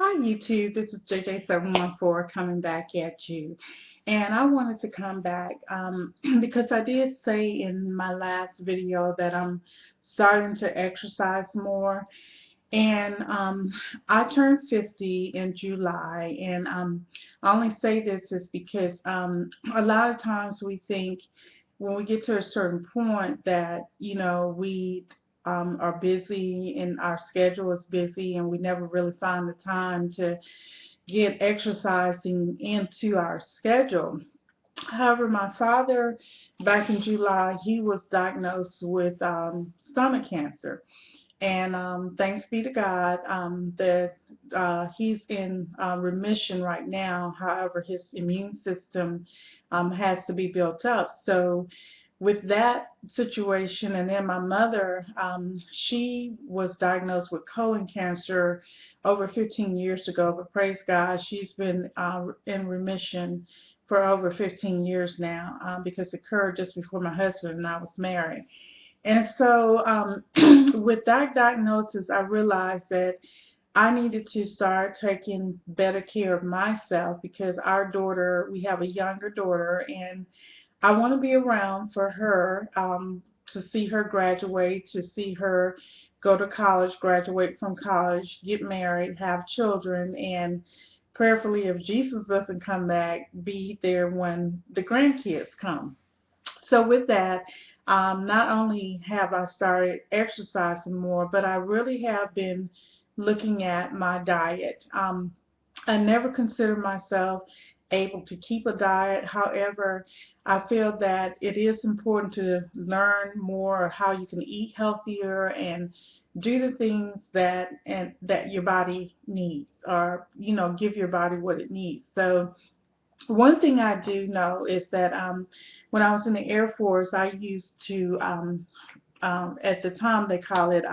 Hi YouTube, this is JJ714 coming back at you. And I wanted to come back because I did say in my last video that I'm starting to exercise more. And I turned 50 in July. And I only say this is because a lot of times we think when we get to a certain point that, we are busy and our schedule is busy and we never really find the time to get exercising into our schedule. However, my father, back in July, he was diagnosed with stomach cancer. And thanks be to God that he's in remission right now. However, his immune system has to be built up. So, with that situation, and then my mother, she was diagnosed with colon cancer over 15 years ago. But praise God, she's been in remission for over 15 years now because it occurred just before my husband and I was married. And so, with that diagnosis, I realized that I needed to start taking better care of myself because our daughter, we have a younger daughter, and I want to be around for her to see her graduate, to see her go to college, graduate from college, get married, have children, and prayerfully, if Jesus doesn't come back, be there when the grandkids come. So with that, not only have I started exercising more, but I really have been looking at my diet. I never considered myself able to keep a diet. However, I feel that it is important to learn more how you can eat healthier and do the things that your body needs, or give your body what it needs. So one thing I do know is that when I was in the Air Force, I used to, at the time they call it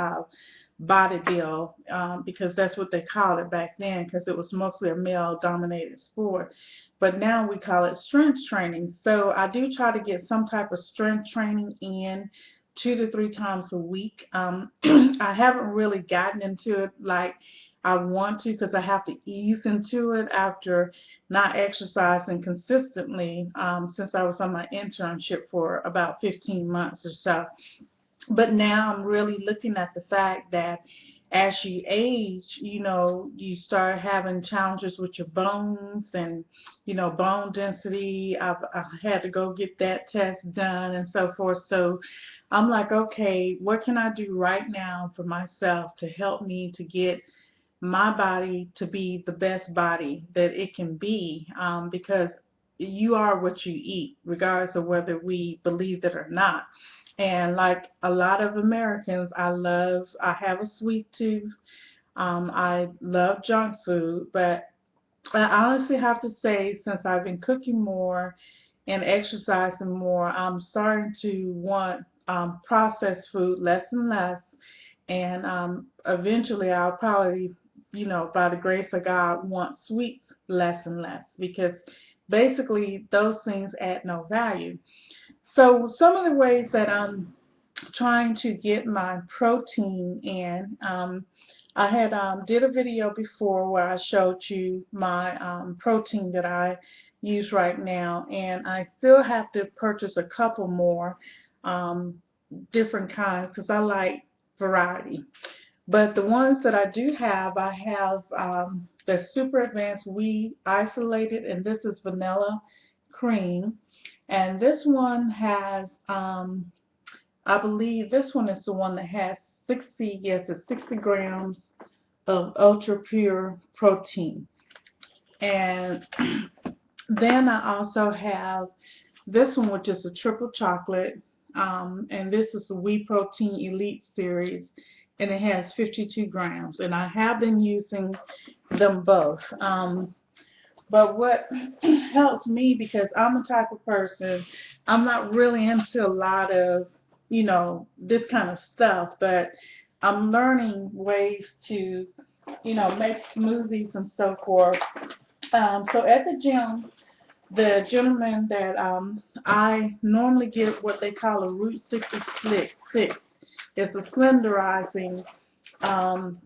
body build, because that's what they called it back then, because it was mostly a male dominated sport. But now we call it strength training. So I do try to get some type of strength training in 2 to 3 times a week. I haven't really gotten into it like I want to because I have to ease into it after not exercising consistently since I was on my internship for about 15 months or so. But now I'm really looking at the fact that as you age, you start having challenges with your bones and, bone density. I had to go get that test done and so forth. So I'm like, okay, what can I do right now for myself to help me to get my body to be the best body that it can be? Because you are what you eat, regardless of whether we believe it or not. And like a lot of Americans, I have a sweet tooth. I love junk food, but I honestly have to say, since I've been cooking more and exercising more, I'm starting to want processed food less and less. And eventually, I'll probably, by the grace of God, want sweets less and less because basically those things add no value. So, some of the ways that I'm trying to get my protein in. I had did a video before where I showed you my protein that I use right now, and I still have to purchase a couple more um, different kinds because I like variety. But the ones that I do have, I have the Super Advanced Wheat Isolated, and this is vanilla cream. And this one has I believe this one is the one that has 60, yes, it's 60 grams of ultra pure protein. And then I also have this one, which is a triple chocolate. And this is a Whey Protein Elite Series, and it has 52 grams. And I have been using them both. But what helps me, because I'm a type of person, I'm not really into a lot of, this kind of stuff, but I'm learning ways to, make smoothies and so forth. So at the gym, the gentleman that I normally get what they call a Route 66. It's a slenderizing um,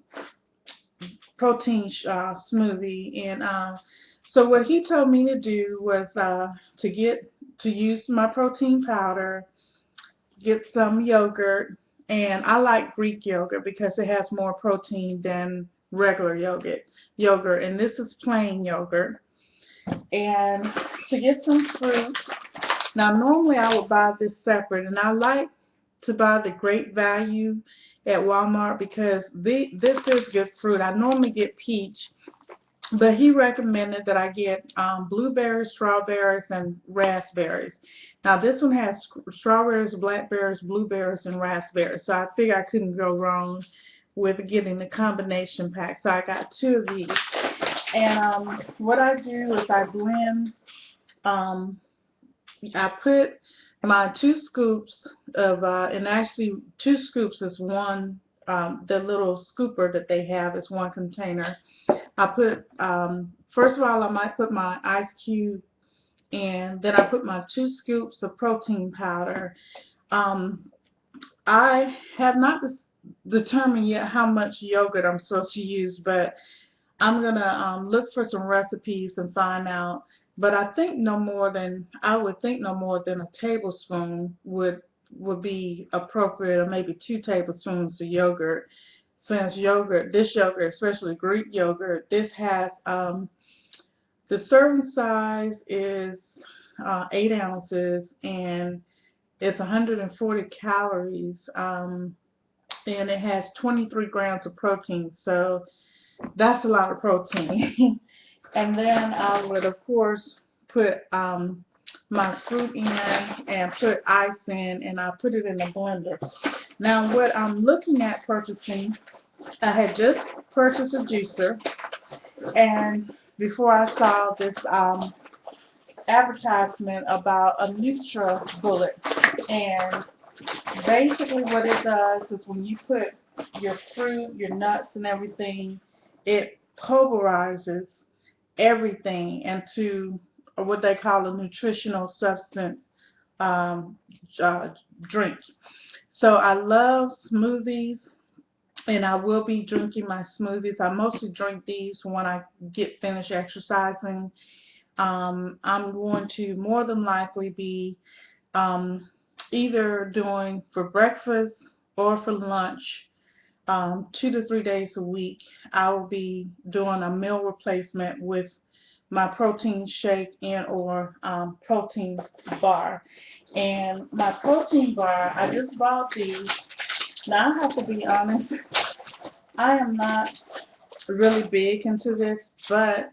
protein smoothie. And so what he told me to do was to use my protein powder, get some yogurt, and I like Greek yogurt because it has more protein than regular yogurt, and this is plain yogurt. And to get some fruit. Now normally I would buy this separate, and I like to buy the Great Value at Walmart because this is good fruit. I normally get peach, but he recommended that I get blueberries, strawberries, and raspberries. Now this one has strawberries, blackberries, blueberries, and raspberries. So I figure I couldn't go wrong with getting the combination pack. So I got two of these. And what I do is I blend, I put my 2 scoops of, and actually 2 scoops is one, the little scooper that they have is one container. I put, first of all, I might put my ice cube in, then I put my 2 scoops of protein powder. Um, I have not determined yet how much yogurt I'm supposed to use, but I'm gonna look for some recipes and find out. But I would think no more than a tablespoon would be appropriate, or maybe 2 tablespoons of yogurt. Since this yogurt, especially Greek yogurt, this has the serving size is 8 ounces, and it's 140 calories, and it has 23 grams of protein. So that's a lot of protein. And then I would, of course, put my fruit in and put ice in, and I put it in the blender. Now, what I'm looking at purchasing, I had just purchased a juicer, and before I saw this advertisement about a NutriBullet, and basically what it does is when you put your fruit, your nuts, and everything, it pulverizes everything into what they call a nutritional substance um, uh, drink. So I love smoothies, and I will be drinking my smoothies. I mostly drink these when I get finished exercising. I'm going to more than likely be um, either doing for breakfast or for lunch 2 to 3 days a week. I will be doing a meal replacement with my protein shake and or protein bar. And my protein bar, I just bought these. Now I have to be honest, I am not really big into this, but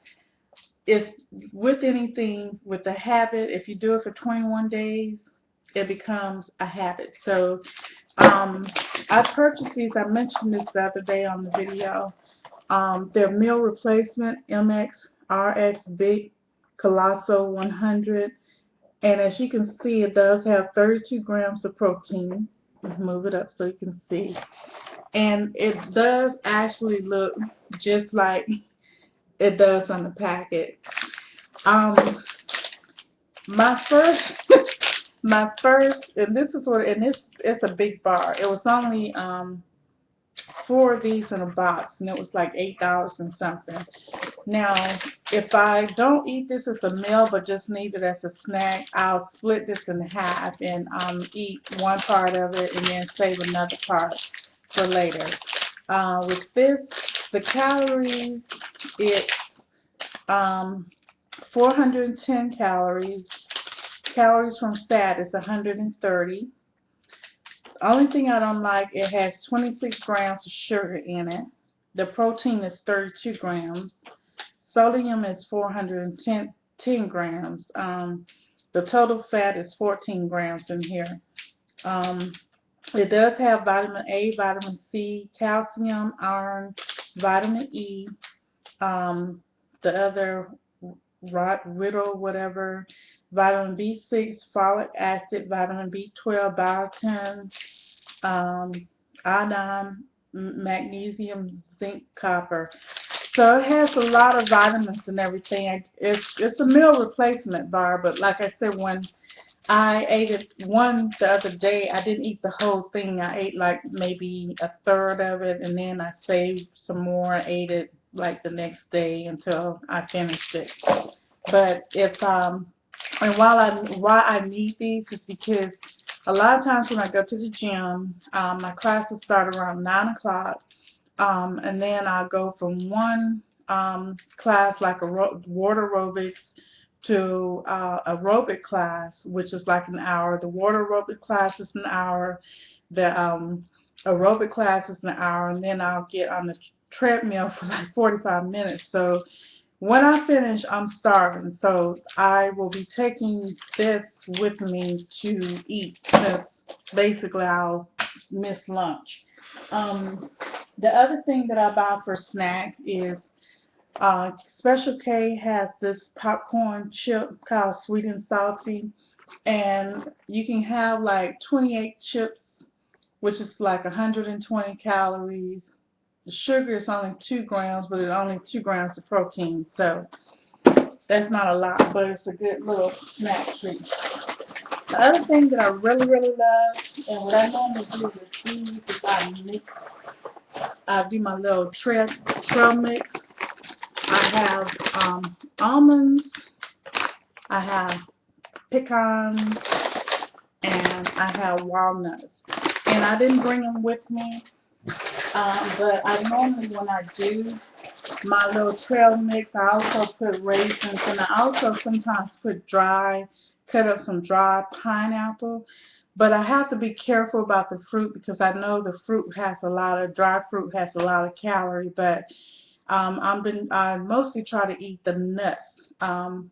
if with anything, with a habit, if you do it for 21 days, it becomes a habit. So I purchased these. I mentioned this the other day on the video. They're meal replacement MXRX Big Colossal 100. And as you can see, it does have 32 grams of protein. Move it up so you can see. And it does actually look just like it does on the packet. My first, and this is what, and it's a big bar. It was only 4 of these in a box, and it was like $8 and something. Now, if I don't eat this as a meal, but just need it as a snack, I'll split this in half and eat one part of it and then save another part for later. With this, the calories, it's 410 calories. Calories from fat is 130. Only thing I don't like, it has 26 grams of sugar in it. The protein is 32 grams. Sodium is 410 grams. The total fat is 14 grams in here. It does have vitamin A, vitamin C, calcium, iron, vitamin E, the other riddle, whatever, vitamin B6, folic acid, vitamin B12, biotin, iodine, magnesium, zinc, copper. So it has a lot of vitamins and everything. It's a meal replacement bar, but like I said, when I ate it one the other day, I didn't eat the whole thing. I ate like maybe a third of it, and then I saved some more, ate it like the next day until I finished it. But if and why I need these is because a lot of times when I go to the gym, my classes start around 9 o'clock, and then I'll go from one class like water aerobics to aerobic class, which is like an hour. The water aerobic class is an hour. The aerobic class is an hour, and then I'll get on the treadmill for like 45 minutes. So when I finish, I'm starving, so I will be taking this with me to eat because basically I'll miss lunch. Um, the other thing that I buy for snack is Special K has this popcorn chip called Sweet and Salty, and you can have like 28 chips, which is like 120 calories. The sugar is only 2 grams, but it's only 2 grams of protein, so that's not a lot, but it's a good little snack treat. The other thing that I really, really love, and what I normally do with these is I do my little trail mix. I have almonds, I have pecans, and I have walnuts. And I didn't bring them with me, but I normally, when I do my little trail mix, I also put raisins, and I also sometimes cut up some dry pineapple. But I have to be careful about the fruit because I know the dry fruit has a lot of calorie, but I mostly try to eat the nuts.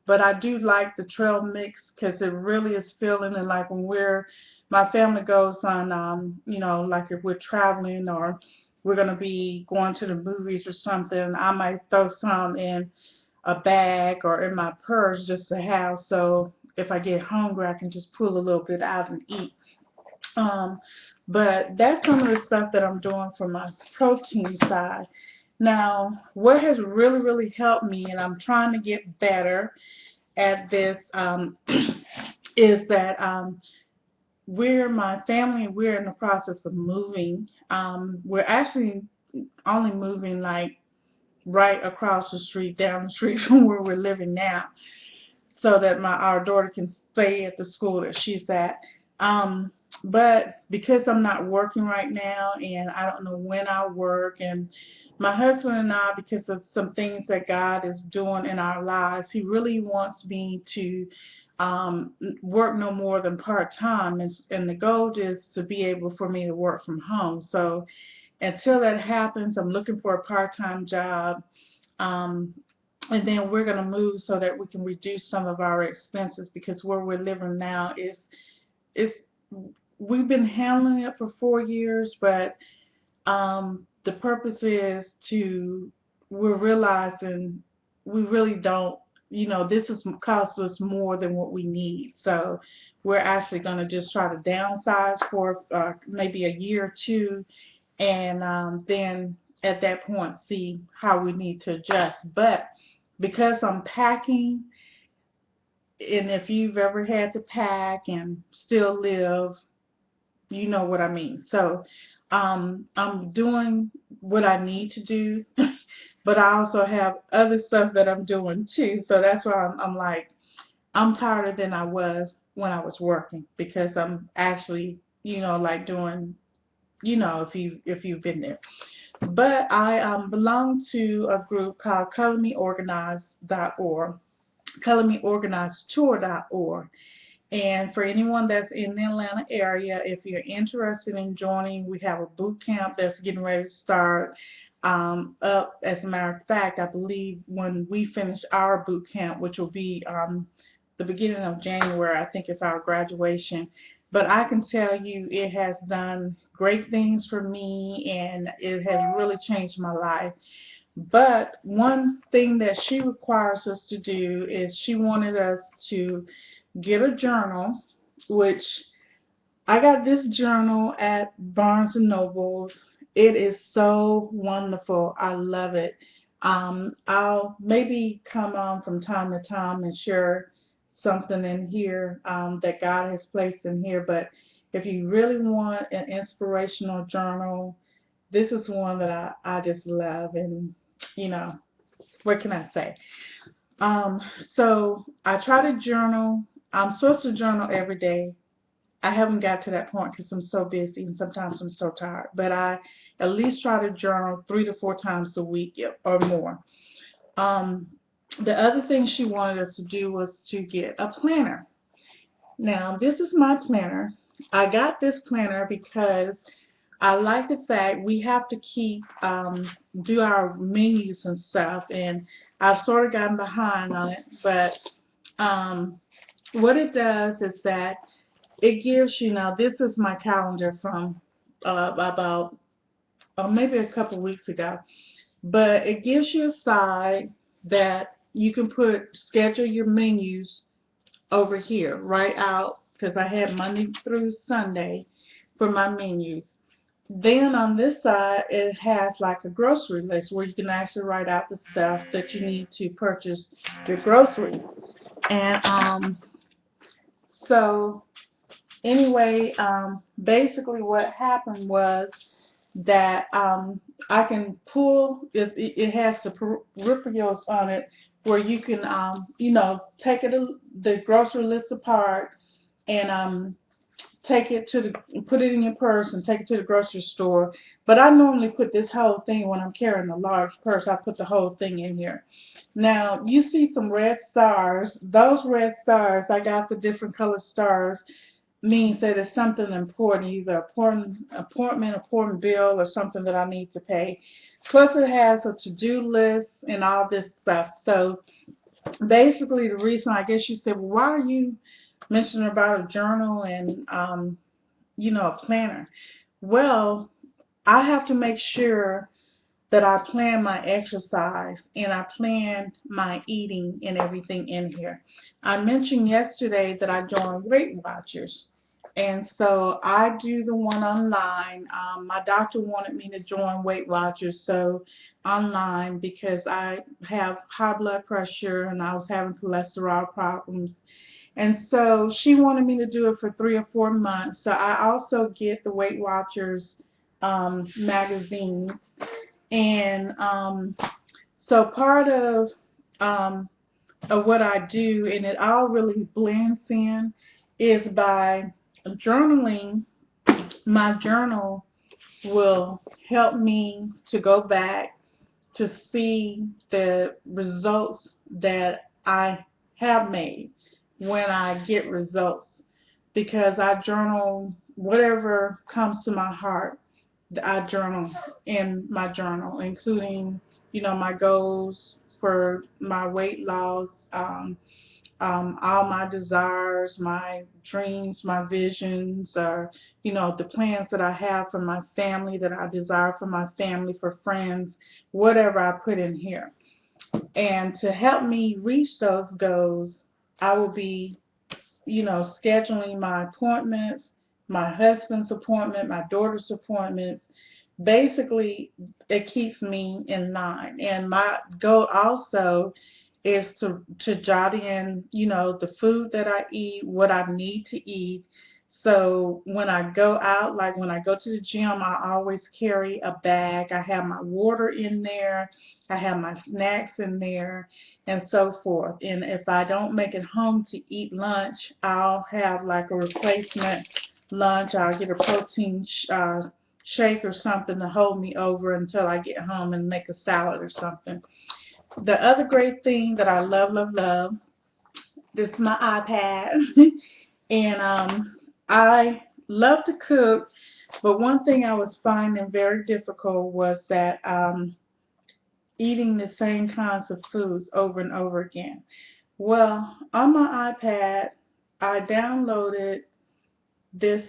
But I do like the trail mix because it really is filling, and like when my family goes on, like if we're traveling or we're gonna be going to the movies or something, I might throw some in a bag or in my purse just to have, so if I get hungry, I can just pull a little bit out and eat. Um, but that's some of the stuff that I'm doing for my protein side. Now, what has really, really helped me, and I'm trying to get better at this, is that my family, we're in the process of moving. We're actually only moving like right across the street, down the street from where we're living now, so that our daughter can stay at the school that she's at. Um, but because I'm not working right now, and I don't know when I'll work, and my husband and I, because of some things that God is doing in our lives, He really wants me to work no more than part time, and the goal is to be able for me to work from home. So until that happens, I'm looking for a part time job. Um, and then we're going to move so that we can reduce some of our expenses because where we're living now is we've been handling it for 4 years, but the purpose is we're realizing we really don't, this has cost us more than what we need. So we're actually going to just try to downsize for maybe a year or two, and then at that point see how we need to adjust. But because I'm packing, and if you've ever had to pack and still live, you know what I mean. So I'm doing what I need to do, but I also have other stuff that I'm doing too. So that's why I'm like, I'm tired than I was when I was working because I'm actually, like doing, if you've been there. But I belong to a group called ColorMeOrganized.org, ColorMeOrganizedTour.org. And for anyone that's in the Atlanta area, if you're interested in joining, we have a boot camp that's getting ready to start up. As a matter of fact, I believe when we finish our boot camp, which will be the beginning of January, I think it's our graduation. But I can tell you it has done great things for me, and it has really changed my life. But one thing that she requires us to do is she wanted us to get a journal, which I got this journal at Barnes and Nobles. It is so wonderful. I love it. I'll maybe come on from time to time and share something in here that God has placed in here. But if you really want an inspirational journal, this is one that I just love. And you know, what can I say? Um, so I try to journal. I'm supposed to journal every day. I haven't got to that point because I'm so busy and sometimes I'm so tired. But I at least try to journal 3 to 4 times a week or more. Um, the other thing she wanted us to do was to get a planner. Now, this is my planner. I got this planner because I like the fact we have to do our menus and stuff, and I've sort of gotten behind on it, but um, what it does is that it gives you, now this is my calendar from about maybe a couple weeks ago, but it gives you a side that you can schedule your menus over here, right out, because I had Monday through Sunday for my menus. Then on this side, it has like a grocery list where you can actually write out the stuff that you need to purchase your groceries. And so anyway, basically what happened was that I can pull, it has the peripherals on it where you can, take the grocery list apart and take it to put it in your purse and take it to the grocery store. But I normally put this whole thing when I'm carrying a large purse. I put the whole thing in here. Now you see some red stars. Those red stars, I got the different colored stars. Means that it's something important, either important bill, or something that I need to pay. Plus, it has a to-do list and all this stuff. So basically, the reason, I guess you said, well, why are you mentioning about a journal and a planner? Well, I have to make sure that I plan my exercise and I plan my eating and everything in here. I mentioned yesterday that I joined Weight Watchers. And so I do the one online. My doctor wanted me to join Weight Watchers, so online, because I have high blood pressure and I was having cholesterol problems. And so she wanted me to do it for 3 or 4 months. So I also get the Weight Watchers magazine, and so part of what I do, and it all really blends in, is by journaling. My journal will help me to go back to see the results that I have made when I get results, because I journal whatever comes to my heart. I journal in my journal, including, my goals for my weight loss, all my desires, my dreams, my visions, or, the plans that I have for my family, that I desire for my family, for friends, whatever I put in here. And to help me reach those goals, I will be, scheduling my appointments, my husband's appointment, my daughter's appointments. Basically, it keeps me in line. And my goal also is to jot in, the food that I eat, what I need to eat. So when I go out, like when I go to the gym, I always carry a bag. I have my water in there, I have my snacks in there, and so forth. And if I don't make it home to eat lunch, I'll have like a replacement lunch. I'll get a protein shake or something to hold me over until I get home and make a salad or something. The other great thing that I love, love, love, this is my iPad. And I love to cook, but one thing I was finding very difficult was that eating the same kinds of foods over and over again. Well, on my iPad, I downloaded this.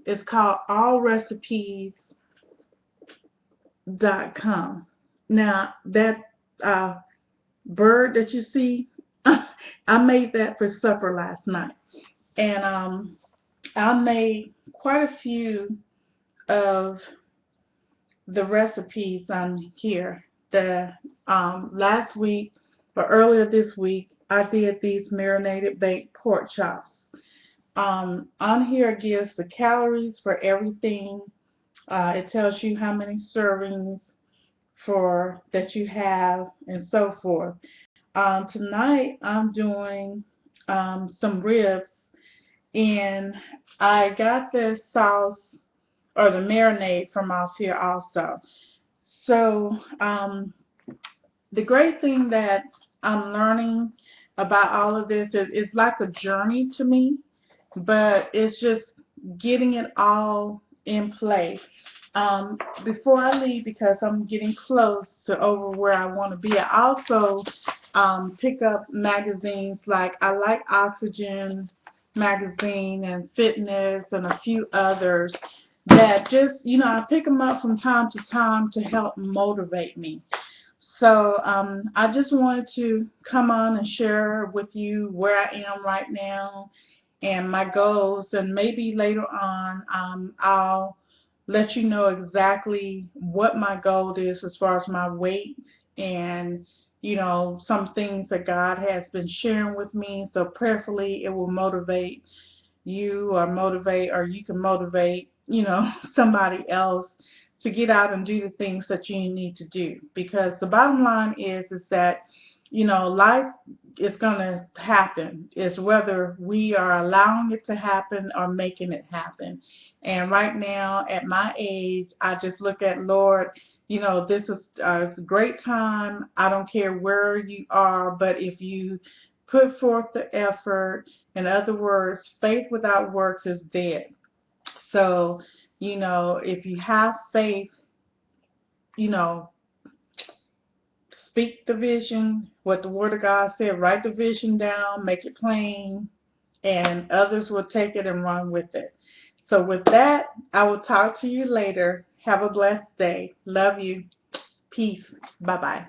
It's called allrecipes.com. Now, that uh, bird that you see, I made that for supper last night. And I made quite a few of the recipes on here. The last week or earlier this week, I did these marinated baked pork chops. On here it gives the calories for everything. It tells you how many servings for that you have and so forth. Tonight I'm doing some ribs, and I got this sauce or the marinade from off here also. So the great thing that I'm learning about all of this is it's like a journey to me, but it's just getting it all in place. Before I leave, because I'm getting close to over where I want to be, I also pick up magazines like I like Oxygen magazine and Fitness and a few others that just, I pick them up from time to time to help motivate me. So I just wanted to come on and share with you where I am right now and my goals, and maybe later on I'll let you know exactly what my goal is as far as my weight and some things that God has been sharing with me. So prayerfully it will motivate you or you can motivate, somebody else to get out and do the things that you need to do. Because the bottom line is that, life is going to happen. It's whether we are allowing it to happen or making it happen. And right now, at my age, I just look at Lord, this is it's a great time. I don't care where you are, but if you put forth the effort, in other words, faith without works is dead. So, if you have faith, you know, speak the vision, what the Word of God said, write the vision down, make it plain, and others will take it and run with it. So, with that, I will talk to you later. Have a blessed day. Love you. Peace. Bye bye.